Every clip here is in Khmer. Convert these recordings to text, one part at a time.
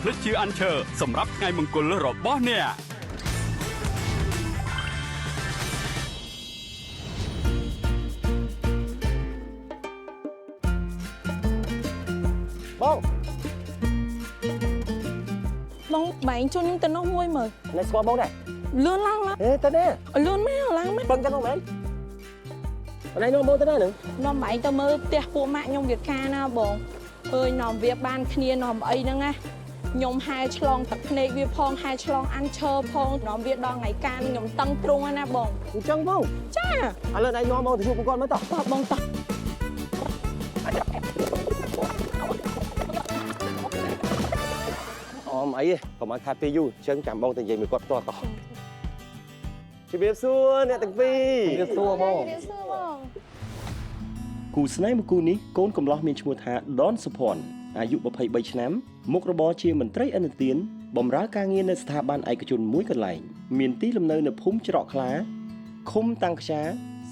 ភ្លេចជាอัญเชิญសម្រាប់ថ្ងៃមង្គលរបស់អ្នកបងបែងជួយខ្ញុំទៅនោះមួយមើលនេះស្គាល់បងដែរលឿនឡើងទៅនេះលឿនមែនឡើងមែនពឹងទៅនោះមែនណៃនោះបងទៅណានឹងនាំបែងទៅមើលផ្ទះពួកម៉ាក់ខ្ញុំវាការណាបងឃើញនាំវាបានគ្នានាំអីហ្នឹងណាខ្ញុំហែឆ្លងទឹកភ្នែកវាផងហែឆ្លងអានឈើផងនាំវាដល់ថ្ងៃការខ្ញុំតឹងទ្រង់ណាបងអញ្ចឹងបងចាឥឡូវណៃនាំបងទៅជួបគាត់មើលតោះបងតោះអមអីកុំឲ្យខាត់ពេលយូរអញ្ចឹងចាំបងទៅនិយាយមួយគាត់ផ្ទាល់តោះជម្រាបសួរអ្នកទាំងពីរជម្រាបសួរបងគូស្នេហ៍មួយគូនេះកូនកំលោះមានឈ្មោះថាដនសុភ័ណ្ឌអាយុ23ឆ្នាំមុខរបរជាមន្ត្រីឥណទានបម្រើការងារនៅស្ថាប័នឯកជនមួយកន្លែងមានទីលំនៅនៅភូមិច្រកខ្លាឃុំតាំងខ្យា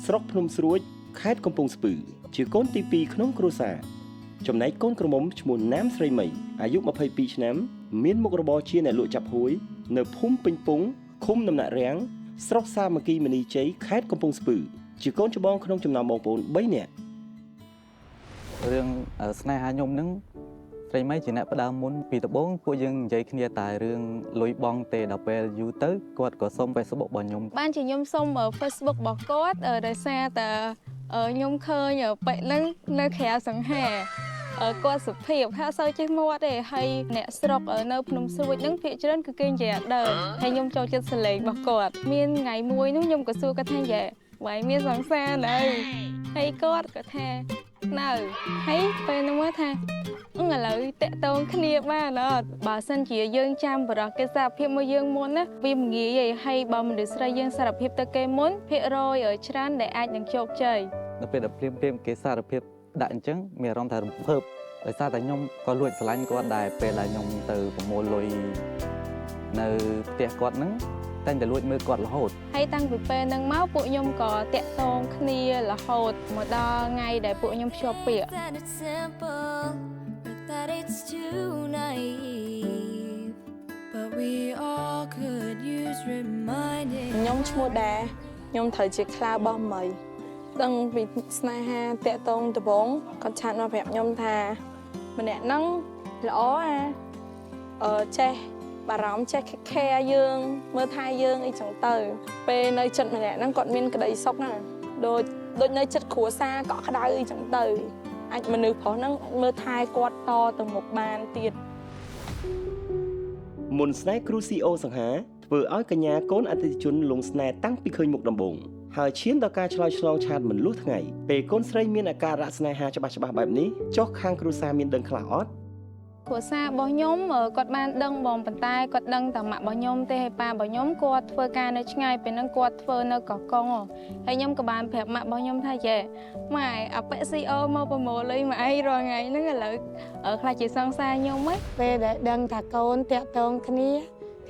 ស្រុកភ្នំស្រួចខេត្តកំពង់ស្ពឺជាកូនទី2ក្នុងគ្រួសារចំណែកកូនក្រមុំឈ្មោះណាមស្រីមីអាយុ22ឆ្នាំមានមុខរបរជាអ្នកលក់ចាប់ហួយនៅភូមិពេញពងឃុំដំណាក់រាំងស្រុកសាមគ្គីមនីជ័យខេត្តកំពង់ស្ពឺជាកូនច្បងក្នុងចំណោមបងប្អូន3នាក់រឿងស្នេហាខ្ញុំនឹងស្រីមីជាអ្នកផ្ដើមមុនពីដំបូងពួកយើងនិយាយគ្នាតែរឿងលុយបងទេដល់ពេលយូរទៅគាត់ក៏សុំ Facebook របស់ខ្ញុំបានជាខ្ញុំសុំ Facebook របស់គាត់ដោយសារតែខ្ញុំឃើញពេកហ្នឹងនៅក្រៅសង្ហាគាត់សុភាពថាសូវចេះមាត់ទេហើយអ្នកស្រុកនៅភ្នំស្រួចហ្នឹងភាគច្រើនគឺគេនិយាយអត់ដើហើយខ្ញុំចូលចិត្តសលេងរបស់គាត់មានថ្ងៃមួយនោះខ្ញុំក៏សួរគាត់ថាយ៉ាវាយមានសង្សារនៅហើយគាត់ក៏ថានៅហើយពេលនោះមកថាឥឡូវតាក់ទងគ្នាបានអត់បើសិនជាយើងចាំបរិះគេសារភាពមកយើងមុនណាវាមិនងាយទេហើយបើមនុស្សស្រីយើងសារភាពទៅគេមុនភាគរយច្រើនដែលអាចនឹងជោគជ័យដល់ពេលដែលព្រាមគេសារភាពដាក់អញ្ចឹងមានអារម្មណ៍ថារំភើបដោយសារតែខ្ញុំក៏លួចស្រឡាញ់គាត់ដែរពេលដែលខ្ញុំទៅប្រមូលលុយនៅផ្ទះគាត់ហ្នឹងតែតែលួចមើលគាត់រហូតហើយតាំងពីពេលហ្នឹងមកពួកខ្ញុំក៏តាក់ទងគ្នារហូតមកដល់ថ្ងៃដែលពួកខ្ញុំភ្ជាប់ពាក្យខ្ញុំឈ្មោះដាខ្ញុំត្រូវជាខ្លាបោះមីដឹងពីស្នេហាតាក់ទងដំបងគាត់ឆាតមកប្រាប់ខ្ញុំថាម្នាក់ហ្នឹងល្អចេះបារម្ភចេះខែយើងមើលថែយើងអីចឹងទៅពេលនៅចិត្តម្នាក់ហ្នឹងគាត់មានក្តីសុខណាដូចនៅចិត្តគ្រួសារកក់ក្ដៅអីចឹងទៅអាចមនុស្សប្រុសហ្នឹងមើលថែគាត់តទៅមុខបានទៀតមុនស្នេហ៍គ្រូ CEO សង្ហាធ្វើឲ្យកញ្ញាកូនអតិថិជនលងស្នេហ៍តាំងពីឃើញមុខដំបូងហើយឈានដល់ការឆ្លើយឆ្លងឆាតមិនលុះថ្ងៃពេលកូនស្រីមានអាការៈស្នេហាច្បាស់បែបនេះចុះខាងគ្រួសារមានដឹងខ្លះអត់គ្រួសាររបស់ខ្ញុំគាត់បានដឹងបងប៉ុន្តែគាត់ដឹងតែម៉ាក់របស់ខ្ញុំទេហើយប៉ារបស់ខ្ញុំគាត់ធ្វើការនៅឆ្ងាយពេលហ្នឹងគាត់ធ្វើនៅកោះកុងហើយខ្ញុំក៏បានប្រាប់ម៉ាក់របស់ខ្ញុំថាយេម៉ែអបិ CEO មកប្រមូលលុយមកអីរាល់ថ្ងៃហ្នឹងឥឡូវខ្លាចជាសង្សារខ្ញុំហ៎ពេលដែលដឹងថាកូនតាក់ទងគ្នា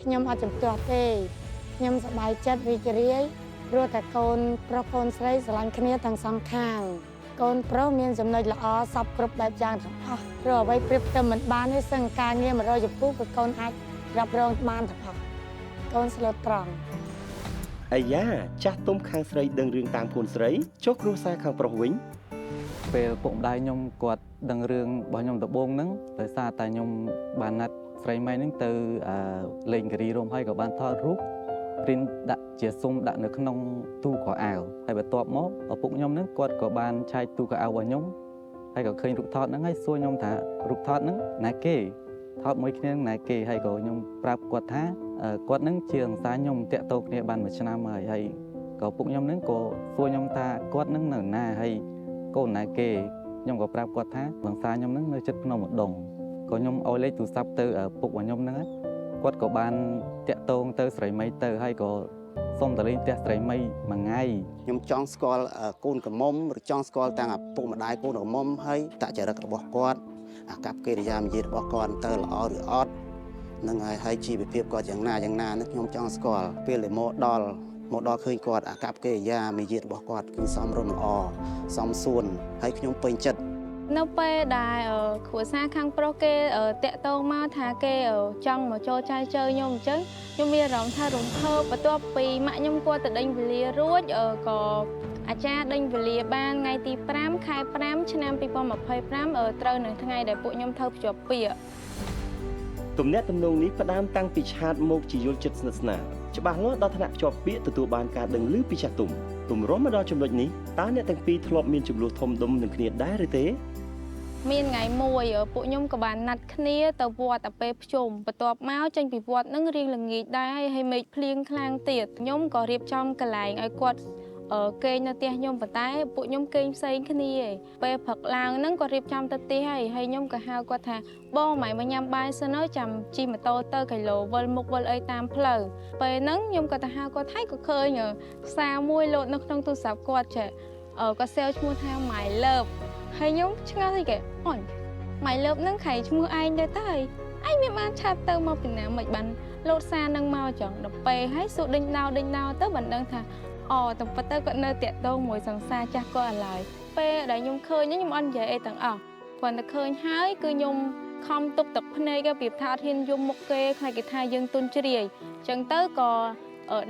ខ្ញុំអត់ជំទាស់ទេខ្ញុំសប្បាយចិត្តរីករាយព្រោះតែកូនប្រុសកូនស្រីស្រឡាញ់គ្នាទាំងសងខាងកូនប្រុសមានចំណុចល្អសពគ្រប់បែបយ៉ាងទាំងអស់ព្រោះអ្វីប្រៀបទៅមិនបានទេសឹងការងារ100ចំពោះគឺកូនអាចរ៉ាប់រងបានទាំងអស់កូនស្លូតត្រង់អាយ៉ាចាស់ទុំខាងស្រីដឹងរឿងតាមខ្លួនស្រីចុះគ្រួសារខាងប្រុសវិញពេលពុកម្ដាយខ្ញុំគាត់ដឹងរឿងរបស់ខ្ញុំដំបូងហ្នឹងដោយសារតែខ្ញុំបានណាត់ស្រីម៉ៃហ្នឹងទៅលេងការីរោមហើយក៏បានថតរូបព្រីនដាក់ជាស៊ុំដាក់នៅក្នុងទូខោអាវហើយបន្ទាប់មកឪពុកខ្ញុំហ្នឹងគាត់ក៏បានឆែកទូខោអាវរបស់ខ្ញុំហើយក៏ឃើញរូបថតហ្នឹងហើយសួរខ្ញុំថារូបថតហ្នឹងណាគេថតមួយគ្នាណាគេហើយក៏ខ្ញុំប្រាប់គាត់ថាគាត់ហ្នឹងជាសង្សារខ្ញុំតាក់ទងគ្នាបាន1ឆ្នាំហើយក៏ឪពុកខ្ញុំហ្នឹងក៏សួរខ្ញុំថាគាត់ហ្នឹងនៅណាហើយកូនណាគេខ្ញុំក៏ប្រាប់គាត់ថាសង្សារខ្ញុំហ្នឹងនៅជិតភ្នំឧដុង្គក៏ខ្ញុំឲ្យលេខទូរស័ព្ទទៅឪពុករបស់ខ្ញុំហ្នឹងគាត់ក៏បានតាក់ទងទៅស្រីមីទៅហើយក៏សុំតលេងផ្ទះស្រីមីមួយថ្ងៃខ្ញុំចង់ស្គាល់កូនក្រមុំឬចង់ស្គាល់ទាំងឪពុកម្ដាយកូនក្រមុំហើយតចរិតរបស់គាត់អាកប្បកិរិយាមារយាទរបស់គាត់ទៅល្អឬអត់នឹងហើយជីវភាពគាត់យ៉ាងណានេះខ្ញុំចង់ស្គាល់ពេលដែលមកដល់ឃើញគាត់អាកប្បកិរិយាមារយាទរបស់គាត់គឺសមរម្យល្អសមសួនហើយខ្ញុំពេញចិត្ត នៅពេលដែលគ្រួសារខាងប្រុសគេតាក់ទងមកថាគេចង់មកចូលចែកជើខ្ញុំអញ្ចឹងខ្ញុំមានអារម្មណ៍ថារំភើបបន្ទាប់ពីម៉ាក់ខ្ញុំគាត់ទៅដេញវេលារួចក៏អាចារ្យដេញវេលាបានថ្ងៃទី5 ខែ 5 ឆ្នាំ 2025 ត្រូវនឹងថ្ងៃដែលពួកខ្ញុំធ្វើភ្ជាប់ពាក្យ ទំនាក់ទំនងនេះផ្ដើមតាំងពីឆាតមកជាយល់ចិត្តស្និទ្ធស្នាលច្បាស់លាស់ដល់ថ្នាក់ភ្ជាប់ពាក្យទទួលបានការដឹងឮពីចាស់ទុំទម្រាំមកដល់ចំណុចនេះតើអ្នកទាំងពីរធ្លាប់មានចំនួនធំដុំនឹងគ្នាដែរឬទេ មានថ្ងៃមួយពួកខ្ញុំក៏បានណាត់គ្នាទៅវត្តអាពេលភ្ជុំបន្ទាប់មកចេញពីវត្តនឹងរៀងល្ងាចដែរហើយមេឃភ្លៀងខ្លាំងទៀតខ្ញុំក៏រៀបចំកន្លែងឲ្យគាត់គេងនៅផ្ទះខ្ញុំប៉ុន្តែពួកខ្ញុំគេងផ្សេងគ្នាពេលព្រឹកឡើងហ្នឹងក៏រៀបចំទៅផ្ទះហើយខ្ញុំក៏ហៅគាត់ថាបងម៉ែមកញ៉ាំបាយសិនទៅចាំជិះម៉ូតូទៅគីឡូវិលមុខវិលអីតាមផ្លូវពេលហ្នឹងខ្ញុំក៏ទៅហៅគាត់ហើយក៏ឃើញសារមួយលោតនៅក្នុងទូរស័ព្ទគាត់ចេះគាត់សេលឈ្មោះថា My Love ហើយខ្ញុំឆ្ងល់ទៅគេអូន My Love ហ្នឹងខែឈ្មោះឯងទៅឯងមានបានឆាតទៅមកពីណាមិនបានលោតសារហ្នឹងមកចឹងដល់ពេលហើយសួរដេញដោទៅបានដឹងថាតែប៉ុន្តែគាត់នៅតាក់ទងមួយសង្សារចាស់គាត់ឥឡូវពេលដែលខ្ញុំឃើញខ្ញុំអត់និយាយអីទាំងអស់គ្រាន់តែឃើញហើយគឺខ្ញុំខំទប់ទឹកភ្នែកគេប្រៀបថាអត់ហ៊ានយំមុខគេខ្លាចគេថាយើងទុនជ្រាយអញ្ចឹងទៅក៏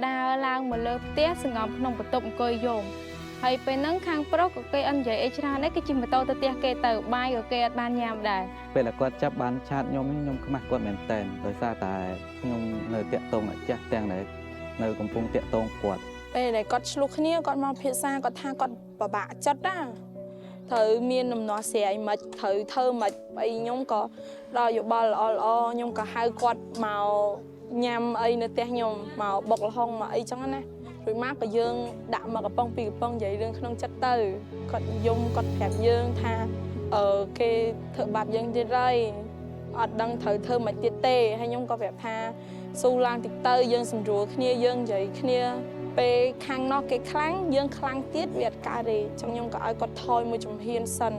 ដើរឡើងមកលើផ្ទះសង្ងំក្នុងបន្ទប់អង្គុយយំហើយពេលហ្នឹងខាងប្រុសក៏គេអត់និយាយអីច្រើនដែរគេជិះម៉ូតូទៅផ្ទះគេទៅបាយក៏គេអត់បានញ៉ាំដែរពេលដែលគាត់ចាប់បានឆាតខ្ញុំខ្មាស់គាត់មែនតើដោយសារតែខ្ញុំនៅតាក់ទងអាចាស់ទាំងដែលនៅកំពុងតាក់ទងគាត់ពេលដែលគាត់ឆ្លោះគ្នាគាត់មកភាសាគាត់ថាគាត់ពិបាកចិត្តណាត្រូវមានដំណោះស្រាយមិនត្រូវធ្វើមិនអីខ្ញុំក៏ដល់យោបល់ល្អខ្ញុំក៏ហៅគាត់មកញ៉ាំអីនៅផ្ទះខ្ញុំមកបុកល្ហុងមកអីចឹងណារួចមកក៏យើងដាក់មកកំប៉ុងពីកំប៉ុងនិយាយរឿងក្នុងចិត្តទៅគាត់យំគាត់ប្រាប់យើងថាគេធ្វើបាបយើងទៀតហើយអត់ដឹងត្រូវធ្វើមិនទៀតទេហើយខ្ញុំក៏ប្រាប់ថាស៊ូឡើងតិចទៅយើងសម្រួលគ្នាយើងនិយាយគ្នាពេលខាងនោះគេខ្លាំងយើងខ្លាំងទៀតវាអត់កើតទេចឹងខ្ញុំក៏ឲ្យគាត់ថយមួយជំហានសិន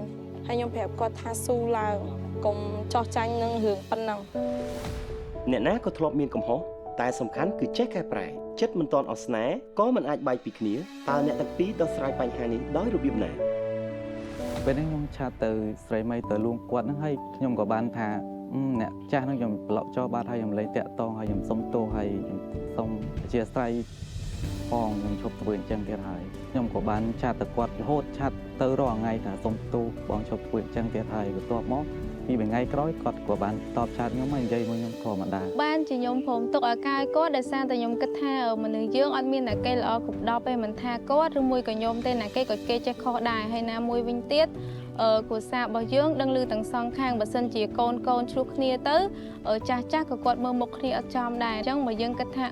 ហើយខ្ញុំប្រាប់គាត់ថាស៊ូឡើងកុំចោះចាញ់នឹងរឿងប៉ុណ្ណឹងអ្នកណាក៏ធ្លាប់មានកំហុសតែសំខាន់គឺចេះកែប្រែចិត្តមិនទាន់អស់ស្នេហ៍ក៏មិនអាចបែកពីគ្នាតើអ្នកទាំងពីរដោះស្រាយបញ្ហានេះដោយរបៀបណាពេលនេះខ្ញុំឆាតទៅស្រីមីទៅលួងគាត់ហ្នឹងហើយខ្ញុំក៏បានថាអ្នកចាស់ហ្នឹងខ្ញុំប្លុកចោលបាត់ហើយខ្ញុំលេងតាក់តងហើយខ្ញុំសុំទោសហើយខ្ញុំសុំអធិស្ឋានផងខ្ញុំឈប់ធ្វើអញ្ចឹងទៀតហើយខ្ញុំក៏បានឆាតទៅគាត់រហូតឆាតទៅរាល់ថ្ងៃថាសុំទោសបងឈប់ធ្វើអញ្ចឹងទៀតហើយបន្ទាប់មកពីថ្ងៃក្រោយគាត់ក៏បានតបឆាតខ្ញុំមកនិយាយមួយខ្ញុំធម្មតាបានជាខ្ញុំព្រមទុកឲ្យកាយគាត់ដោយសារតែខ្ញុំគិតថាមនុស្សយើងអត់មានតែគេល្អគ្រប់ដល់ពេលមិនថាគាត់ឬមួយក៏ខ្ញុំទេណាគេក៏គេចេះខុសដែរហើយណាមួយវិញទៀតគ្រួសាររបស់យើងដឹងឮទាំងសងខាងបើសិនជាកូនឆ្លោះគ្នាទៅចាស់ក៏គាត់មើលមុខគ្នាអត់ចំដែរអញ្ចឹងមកយើងគិតថា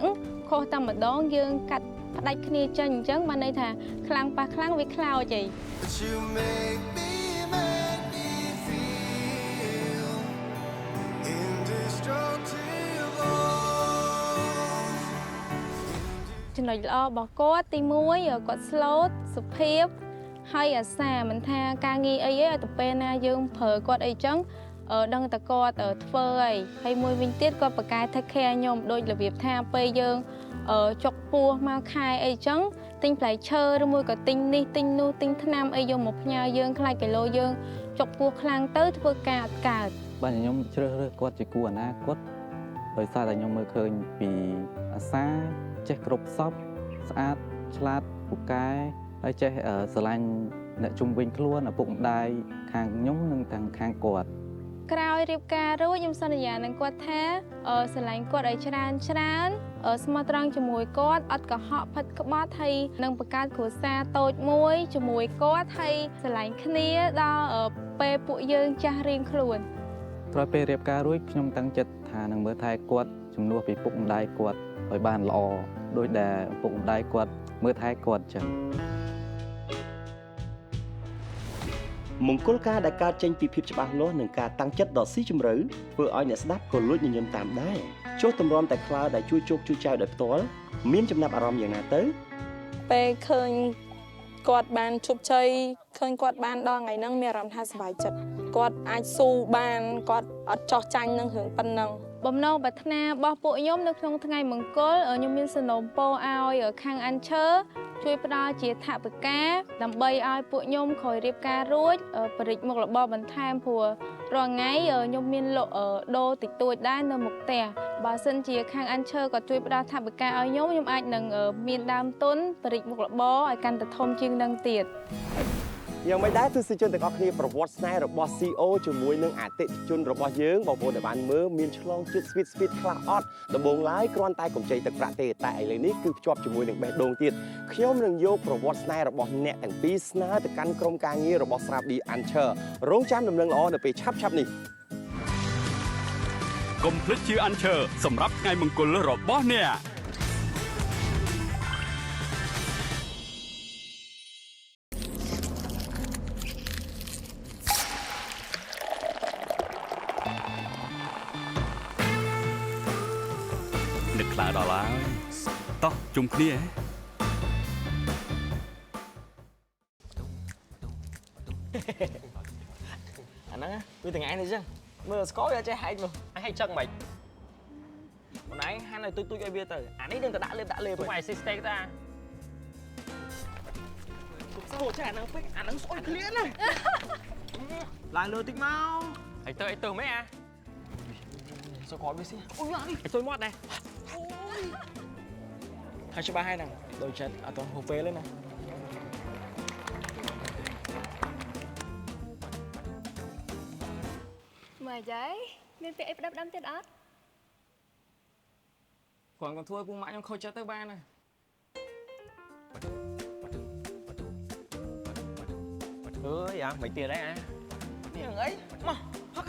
ខុសតែម្ដងយើងកាត់ផ្ដាច់គ្នាចេញអញ្ចឹងបានន័យថាខ្លាំងប៉ះខ្លាំងវាខ្លោចអីចំណុចល្អរបស់គាត់ទី1គាត់ស្លូតសុភាពហើយអាសាមិនថាការងារអីឲ្យទៅពេលណាយើងប្រើគាត់អីចឹងដឹងតែគាត់ធ្វើហើយមួយវិញទៀតគាត់ប្រកែ take care ខ្ញុំដូចរបៀបថាពេលយើងចុកពោះមកខែអីចឹងទិញផ្លែឈើឬមួយក៏ទិញនេះទិញនោះទិញថ្នាំអីយកមកផ្ញើយើងខ្លាចគីឡូយើងចុកពោះខ្លាំងទៅធ្វើការអត់កើតបាទខ្ញុំជ្រើសរើសគាត់ជាគូអនាគតដោយសារតែខ្ញុំមើលឃើញពីអាសាចេះគ្រប់សពស្អាតឆ្លាតពូកែហើយចេះស្រឡាញ់អ្នកជុំវិញខ្លួនឪពុកម្ដាយខាងខ្ញុំនិងទាំងខាងគាត់ក្រោយរៀបការរួចខ្ញុំសន្យានឹងគាត់ថាស្រឡាញ់គាត់ឲ្យច្រើនស្មោះត្រង់ជាមួយគាត់អត់កុហកផិតក្បត់ហើយនឹងបង្កើតគ្រួសារតូចមួយជាមួយគាត់ហើយស្រឡាញ់គ្នាដល់ពេលពួកយើងចាស់រៀងខ្លួនក្រោយពេលរៀបការរួចខ្ញុំតាំងចិត្តថានឹងមើលថែគាត់ជំនួសពីពុកម្ដាយគាត់ឲ្យបានល្អដោយដែលពុកម្ដាយគាត់មើលថែគាត់ចឹងមង្គលការដែលកើតចេញពីភាពច្បាស់លាស់និងការតាំងចិត្តដ៏ស៊ីជម្រៅធ្វើឲ្យអ្នកស្ដាប់ក៏លួចញញឹមតាមដែរចុះទម្រាំតែខ្លើដែលជួយជោគជួយចៅដោយផ្ទាល់មានចំណាប់អារម្មណ៍យ៉ាងណាទៅពេលឃើញគាត់បានជោគជ័យឃើញគាត់បានដល់ថ្ងៃហ្នឹងមានអារម្មណ៍ថាសប្បាយចិត្តគាត់អាចស៊ូបានគាត់អត់ចោះចាញ់នឹងរឿងប៉ុណ្ណឹង បំណងប្រាថ្នារបស់ពួកខ្ញុំនៅក្នុងថ្ងៃមង្គលខ្ញុំមានសំណូមពរឲ្យខាងអានឈើជួយផ្ដល់ជាថវិកាដើម្បីឲ្យពួកខ្ញុំក្រោយរៀបការរួចបរិយាមុខរបរបន្ថែមព្រោះរាល់ថ្ងៃខ្ញុំមានលក់ដូរតិចតួចដែរនៅមុខផ្ទះបើសិនជាខាងអានឈើក៏ជួយផ្ដល់ថវិកាឲ្យខ្ញុំអាចនឹងមានដើមទុនបរិយាមុខរបរឲ្យកាន់តែធំជាងនឹងទៀតយ៉ាងមិនដែរទស្សនិកជនទាំងអស់គ្នាប្រវត្តិស្នេហ៍របស់ CEO ជាមួយនឹងអតិថិជនរបស់យើងបងប្អូនដែលបានមើលមានឆ្លងជាតិស្វីតខ្លះអត់ដំបូងឡើយគ្រាន់តែកម្ចីទឹកប្រាក់ទេតែឥឡូវនេះគឺភ្ជាប់ជាមួយនឹងបេះដូងទៀតខ្ញុំនឹងយកប្រវត្តិស្នេហ៍របស់អ្នកទាំងពីរស្នើទៅកាន់ក្រុមការងាររបស់ស្រាប៊ីអានឈើរងចាំដំណឹងល្អនៅពេលឆាប់នេះកុំភ្លេចជាអានឈើសម្រាប់ថ្ងៃមង្គលរបស់អ្នកនឹកខ្លាដល់ហើយតោះជុំគ្នាអាហ្នឹងវាទាំងឯងនេះចឹងមើលស្គាល់វាចេះហែកនោះអញហែកចឹងមិនខ្លួនឯងហាន់ឲ្យទុយឲ្យវាទៅអានេះនឹងទៅដាក់លេបពួកឯងស៊ីស្តេកតាទុកសោចេះអាហ្នឹងពេកអាហ្នឹងស្អុយឃ្លានណាឡើងលើតិចមកឲ្យទៅមិនអាសុខអត់វាស៊ីអូយនេះឲ្យទុយមកដែរអូយហើយច្បាស់ហើយហ្នឹងដូចចិត្តអត់ទៅហូបពេលទេណាមើលយាយមានពាក្យអីផ្ដាំទៀតអត់គ្រាន់តែធ្វើឲ្យពូម៉ាក់ខ្ញុំខូចចិត្តទៅបានហើយអើយអាមិនទៀតដែរអានេះអីមកហឹក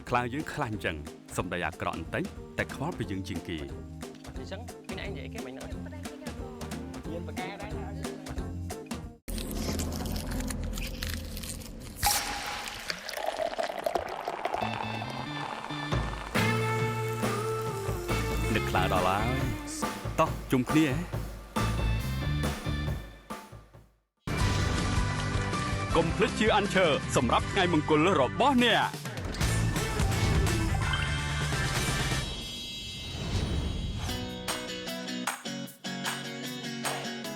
ខ្លាយើងខ្លាញ់ចឹងសំដីអាក្រក់បន្តិចតែខ្វល់ពីយើងជាងគេអញ្ចឹងពីឯងនិយាយគេមិនហ្នឹងមានបកាដែរនឹកខ្លាដល់ហើយតោះជុំគ្នាកុំភ្លេចជាអានឈើសម្រាប់ថ្ងៃមង្គលរបស់អ្នក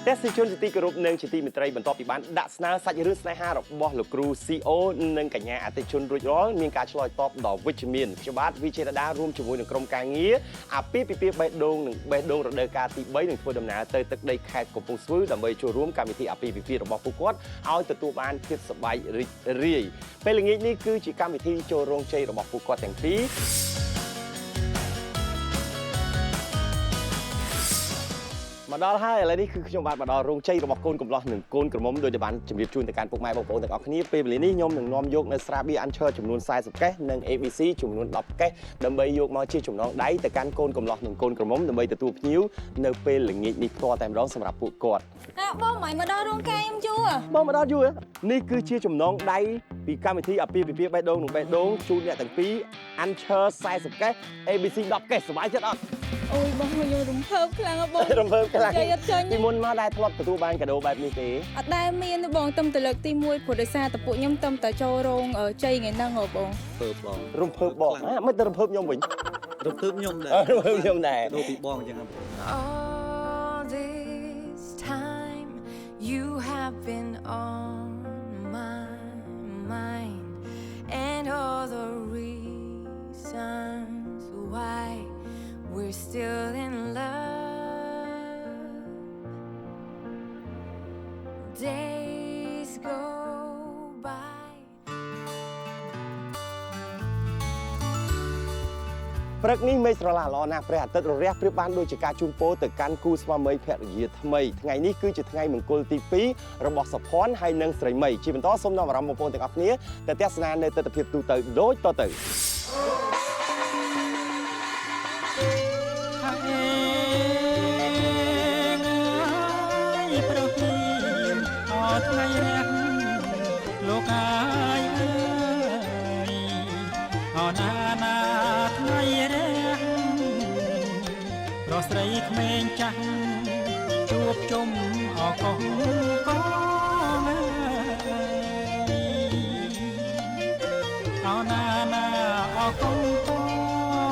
ទេសនិកជនជាទីគោរពនិងជាទីមេត្រីបន្ទាប់ពីបានដាក់ស្នើសាច់រឿងស្នេហារបស់លោកគ្រូ CEO និងកញ្ញាអតិថិជនរួចរាល់មានការឆ្លើយតបដ៏វិជ្ជមានច្បាប់វិជារដារួមជាមួយនឹងក្រុមការងារអាពាហ៍ពិពាហ៍បេះដូងនិងបេះដូងរដូវកាលទី3នឹងធ្វើដំណើរទៅទឹកដីខេត្តកំពង់ស្ពឺដើម្បីចូលរួមកម្មវិធីអាពាហ៍ពិពាហ៍របស់ពួកគាត់ឲ្យទទួលបានភាពសប្បាយរីករាយពេលល្ងាចនេះគឺជាកម្មវិធីចូលរោងជ័យរបស់ពួកគាត់ទាំងពីរមកដល់ហើយឥឡូវនេះគឺខ្ញុំបានមកដល់រោងជ័យរបស់កូនកំលោះនិងកូនក្រមុំដោយតែបានជម្រាបជូនទៅកាន់ពុកម៉ែបងប្អូនទាំងអស់គ្នាពេលវេលានេះខ្ញុំនឹងនាំយកនៅស្រាបៀរអានឈើចំនួន40កេសនិង ABC ចំនួន10កេសដើម្បីយកមកជាចំណងដៃទៅកាន់កូនកំលោះនិងកូនក្រមុំដើម្បីទទួលភ្ញៀវនៅពេលល្ងាចនេះផ្ទាល់តែម្ដងសម្រាប់ពួកគាត់បងមិនមកដល់រោងការខ្ញុំយូរបងមកដល់យូរនេះគឺជាចំណងដៃពីកម្មវិធីអាពាហ៍ពិពាហ៍បេះដូងនិងបេះដូងជូនអ្នកទាំងពីរអានឈើ40កេស ABC 10កេសសប្បាយចិត្តអត់អូយបងខ្ញុំរំភើបខ្លាំងហ៎បងរំភើបខ្លាំងពីមុនមកដែរធ្លាប់ទទួលបានកាដូបែបនេះទេអត់ដែរមានទេបងតែលើកទី1ព្រោះដោយសារតែពួកខ្ញុំតែចូលរោងជ័យថ្ងៃហ្នឹងហ៎បងភើបបងរំភើបបងមិនទៅរំភើបខ្ញុំវិញរំភើបខ្ញុំដែររំភើបខ្ញុំដែរដូរពីបងអញ្ចឹង All this time you have been on my mind and all the reasons why we're still in love. Days go by. ព្រឹកនេះមេឃស្រឡះល្អណាស់ព្រះអាទិត្យរះព្រាបបានដូចជាការជូនពរទៅកាន់គូស្វាមីភរិយាថ្មីថ្ងៃនេះគឺជាថ្ងៃមង្គលទី2របស់សុភ័ណ្ឌហើយនិងស្រីមីជាបន្តសូមនាំអារម្មណ៍បងប្អូនទាំងអស់គ្នាទៅទស្សនានៅទស្សនវិជ្ជាទូទៅដូចតទៅថ្ងៃរះលោកអាយអើយអណាណាថ្ងៃរះរស្រីក្មេងចាស់ជួបជុំអកងកងអណាណាអកងកង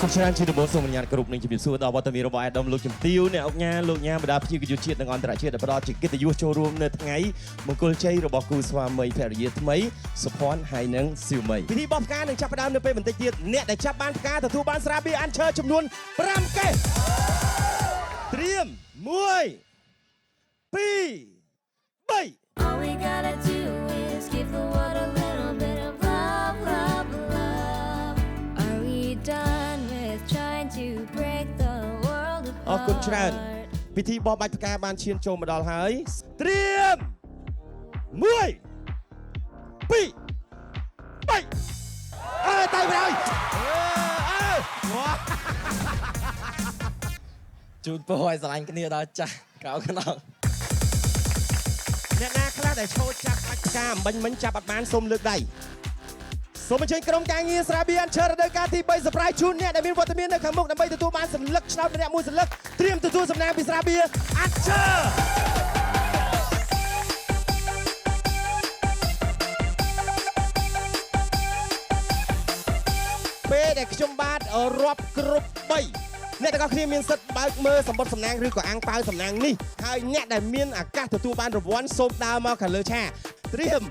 អរគុណច្រើនជាដំបូងសូមអនុញ្ញាតគ្រប់នឹងជំរាបសួរដល់វត្តមានរបស់អាដាមលោកជំទាវអ្នកអង្គការលោកញ៉ាំបដាប្រជាយុជាតិនិងអន្តរជាតិដែលផ្ដល់ជាកិត្តិយសចូលរួមនៅថ្ងៃមង្គលជ័យរបស់គូស្វាមីភរិយាថ្មីសុភ័ណ្ឌហើយនិងស៊ីវមីពិធីបោះផ្កានឹងចាប់ផ្ដើមនៅពេលបន្តិចទៀតអ្នកដែលចាប់បានផ្កាទទួលបានស្រាបៀរអានឈើចំនួន5កេសត្រៀម1 2 3 All we gotta do is give the world a little bit of love, love, love. Are we done with trying to break the world apart? អរគុណច្រើនពិធីបោះបាច់ផ្កាបានឈានចូលមកដល់ហើយត្រៀម1 2 3តៃប្រយជូនពរឲ្យស្រឡាញ់គ្នាដល់ចាស់ក្រៅខ្នងអ្នកណាខ្លះដែលឈរចាប់បាច់ផ្កាមិញចាប់អត់បានសូមលើកដៃសូមអញ្ជើញក្រុមការងារស្រាបៀរអានឈើរដូវកាលទី3 surprise ជូនអ្នកដែលមានវត្តមាននៅខាងមុខដើម្បីទទួលបានសន្លឹកឆ្នោតម្នាក់មួយសន្លឹកត្រៀមទទួលសំណាងពីស្រាបៀរអានឈើពេលដែលខ្ញុំបាទរាប់គ្រប់3អ្នកទាំងអស់គ្នាមានសិទ្ធិបើកមើលសម្បត្តិសំណាងឬក៏អាំងប៉ាវសំណាងនេះហើយអ្នកដែលមានឱកាសទទួលបានរង្វាន់សូមដើរមកខាងលើឆាត្រៀម1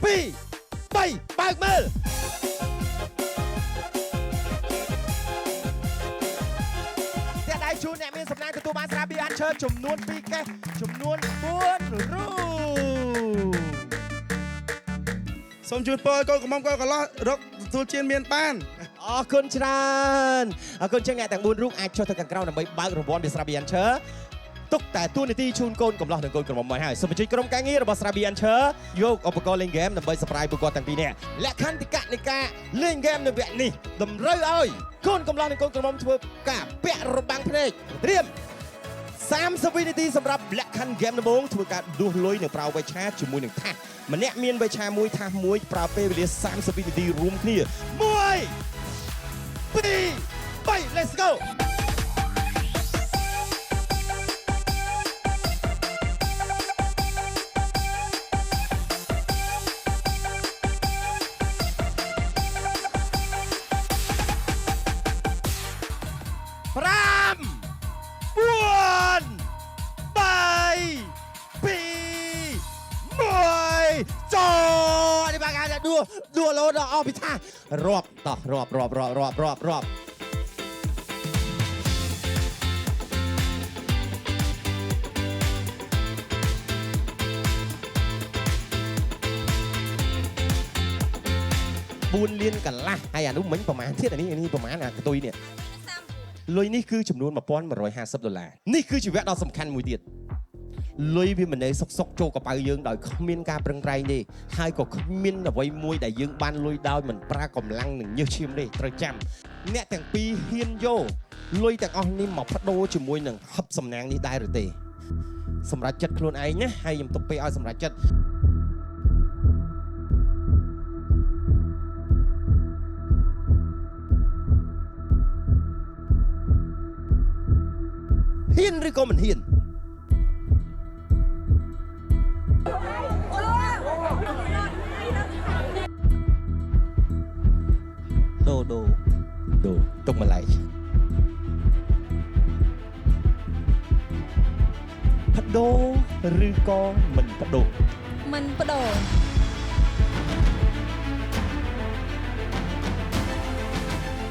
2 3បើកមើលអ្នកដែលជួនអ្នកមានសំណាងទទួលបានស្រាបៀរអានឈើចំនួន2កេសចំនួន4រូបសូមជួយពរកូនកំមុំកូនកន្លោះរកទទួលជៀនមានបានអរគុណច្រើនអរគុណចឹងអ្នកទាំង4រូបអាចចុះទៅខាងក្រោមដើម្បីបើករង្វាន់ពីស្រាបៀរអានឈើទុកតែទួនាទីជូនកូនកំលោះនិងកូនក្រមុំមកហើយសូមអញ្ជើញក្រុមការងាររបស់ស្រាបៀរអានឈើយកឧបករណ៍លេងហ្គេមដើម្បីសប្រាយពួកគាត់ទាំងពីរនាក់លក្ខន្តិកៈនៃការលេងហ្គេមនៅវគ្គនេះតម្រូវឲ្យកូនកំលោះនិងកូនក្រមុំធ្វើការពាក់របាំងភ្នែកត្រៀម30វិនាទីសម្រាប់លក្ខខណ្ឌហ្គេមដំបូងធ្វើការដួសលុយនិងប្រើវេឆាជាមួយនឹងថាសម្នាក់មានវេឆាមួយថាមួយប្រើពេលវេលា30វិនាទីរួមគ្នា1 2 3 let's go ដួលលោដល់អស់ពីថារាប់តោះរាប់4លានកន្លះហើយអានោះមិញប្រហែលទៀតអានេះប្រហែលអាកតុយនេះលុយនេះគឺចំនួន$1150នេះគឺជីវៈដ៏សំខាន់មួយទៀតលុយវាមិននៅសុកចូលកប៉ៅយើងដោយគ្មានការប្រឹងប្រែងទេហើយក៏គ្មានអ្វីមួយដែលយើងបានលុយដោយមិនប្រើកម្លាំងនិងញើសឈាមទេត្រូវចាំអ្នកទាំងពីរហ៊ានយកលុយទាំងអស់នេះមកបដូរជាមួយនឹងហឹបសំណាងនេះដែរឬទេសម្រាប់ចិត្តខ្លួនឯងណាហើយខ្ញុំទុកពេលឲ្យសម្រាប់ចិត្តហ៊ានឬក៏មិនហ៊ានដូទុកម្លេចបដូរឬក៏មិនបដូរមិនបដូរ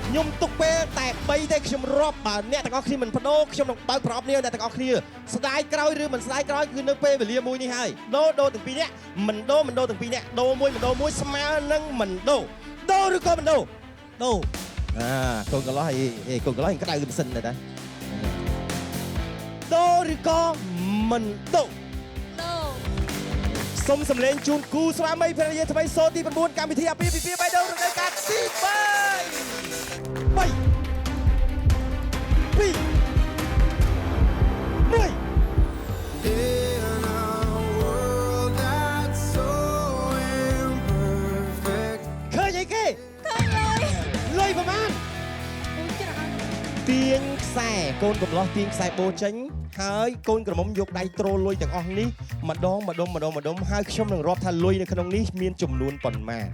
ខ្ញុំទុកពេលតែ3ទេខ្ញុំរាប់បើអ្នកទាំងអស់គ្នាមិនបដូរខ្ញុំនឹងបើកប្រអប់នេះអ្នកទាំងអស់គ្នាស្ដាយក្រោយឬមិនស្ដាយក្រោយគឺនៅពេលវេលាមួយនេះហើយដូរទាំងពីរនាក់មិនដូរទាំងពីរនាក់ដូរមួយស្មើនឹងមិនដូរឬក៏មិនដូរកូនកន្លោះកូនកន្លោះក្តៅមិនសិនទេដូរឬក៏មិនដូរសូមសម្លេងជូនគូស្វាមីភរិយាថ្មីសូនទី9កម្មវិធីអាពាហ៍ពិពាហ៍បេះដូងរដូវកាលទី3 ឃើញអីគេលុយប្រមាណទាញខ្សែកូនកំលោះទាញខ្សែបូចេញហើយកូនក្រមុំយកដៃទ្រលុយទាំងអស់នេះម្ដងហើយខ្ញុំនឹងរាប់ថាលុយនៅក្នុងនេះមានចំនួនប៉ុន្មាន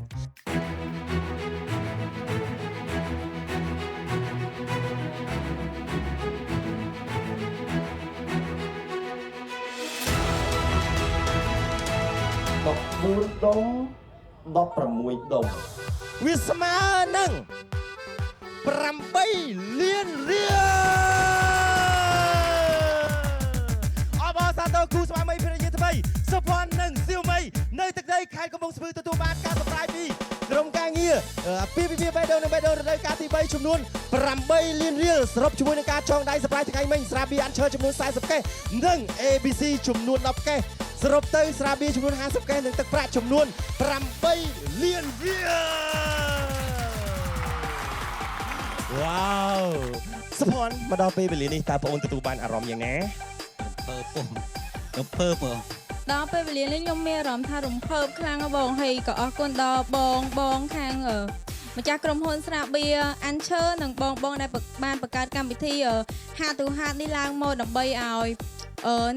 9ដុំ16ដុំវាស្មើនឹង8លានរៀលអបអរសាទរគូស្វាមីភរិយាថ្មីសុភ័ណ្ឌនិងសៀវមីនៅទឹកដីខេត្តកំពង់ស្ពឺទទួលបានការសម្រេចពីក្រុមការងារពីបេះដូងនិងបេះដូងរដូវកាលទី3ចំនួន8លានរៀលសរុបជាមួយនឹងការចងដៃសប្រាប់ថ្ងៃមិញស្រាបៀរអាន់ឈើចំនួន40កេសនិង ABC ចំនួន10កេសសរុបទៅស្រាបៀរចំនួន50កេសនិងទឹកប្រាក់ចំនួន8លានរៀលវ៉ាវសុភ័ណ្ឌមកដល់ពេលវេលានេះតើបងអូនទទួលបានអារម្មណ៍យ៉ាងណាពើដល់ពេលវេលានេះខ្ញុំមានអារម្មណ៍ថារំភើបខ្លាំងបងហើយក៏អរគុណដល់បងខាងម្ចាស់ក្រុមហ៊ុនស្រាបៀរអាន់ឈើនិងបងដែលបានបង្កើតកម្មវិធីហាត់ទូហាត់នេះឡើងមកដើម្បីឲ្យ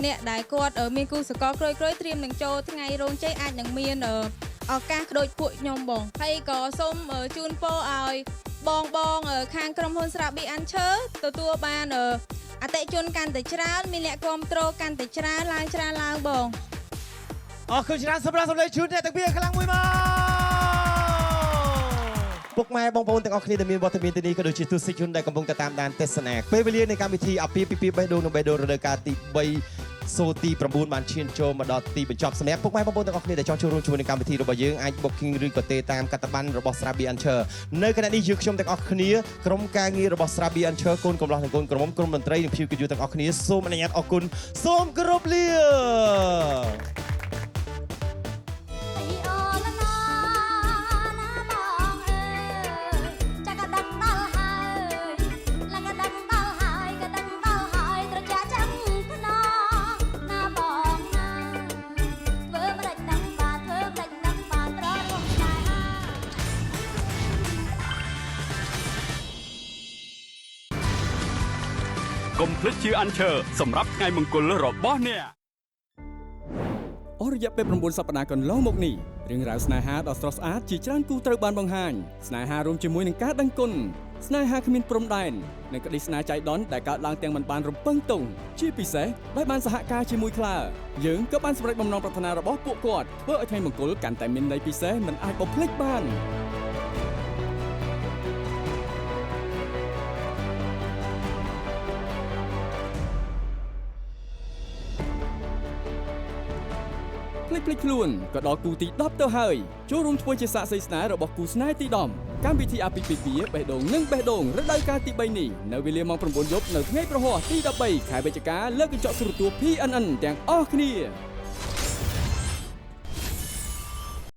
អ្នកដែលគាត់មានគូសកលក្រួយត្រៀមនឹងចូលថ្ងៃរោងជ័យអាចនឹងមានឱកាសដូចពួកខ្ញុំបងហើយក៏សូមជូនពរឲ្យបងខាងក្រុមហ៊ុនស្រាបៀរអាន់ឈើទទួលបានអតិថិជនកាន់តែច្រើនមានអ្នកគាំទ្រកាន់តែច្រើនឡើងបងអរគុណច្រើនសម្រាប់សម្លេងជូនអ្នកទាំងពីរខ្លាំងមួយមកពុកម៉ែបងប្អូនទាំងអស់គ្នាដែលមានវត្តមានទីនេះក៏ដូចជាទស្សនិកជនដែលកំពុងតាមដានទស្សនាពេលវេលានៃកម្មវិធីអាពាហ៍ពិពាហ៍បេះដូងនិងបេះដូងរដូវកាលទី3សូទី9បានឈានចូលមកដល់ទីបញ្ចប់សម្រាប់ពុកម៉ែបងប្អូនទាំងអស់គ្នាដែលចង់ចូលរួមជាមួយនឹងកម្មវិធីរបស់យើងអាច booking ឬក៏ទេតាមកត្តប័ណ្ណរបស់ស្រាបៀរអាន់ឈើនៅខណៈនេះយើងខ្ញុំទាំងអស់គ្នាក្រុមការងាររបស់ស្រាបៀរអាន់ឈើកូនកំលោះនិងកូនក្រមុំក្រុមតន្ត្រីនិងភ្ញៀវកិត្តិយសទាំងអស់គ្នាសូមអនុញ្ញាតអរគុណសូមគោរពលាកុំភ្លេចជាអាន់ឈើសម្រាប់ថ្ងៃមង្គលរបស់អ្នកអស់រយៈពេល9សប្តាហ៍កន្លងមកនេះរឿងរ៉ាវស្នេហាដ៏ស្រស់ស្អាតជាច្រើនគូត្រូវបានបង្ហាញស្នេហារួមជាមួយនឹងការដឹងគុណស្នេហាគ្មានព្រំដែននិងក្តីស្នេហ៍ចៃដន្យដែលកើតឡើងទាំងមិនបានរំពឹងទុកជាពិសេសដោយបានសហការជាមួយខ្លាយើងក៏បានសម្រេចបំណងប្រាថ្នារបស់ពួកគាត់ធ្វើឲ្យថ្ងៃមង្គលកាន់តែមានន័យពិសេសមិនអាចបំភ្លេចបានភ្លេចខ្លួនក៏ដល់គូទី10ទៅហើយចូលរួមធ្វើជាសាក្សីស្នេហ៍របស់គូស្នេហ៍ទី10កម្មវិធីអាពាហ៍ពិពាហ៍បេះដូងនិងបេះដូងរដូវកាលទី3នេះនៅវេលាម៉ោង 9 យប់នៅថ្ងៃប្រហ័សទី13ខែវិច្ឆិកាលើកកញ្ចក់ទូរទស្សន៍ PNN ទាំងអស់គ្នា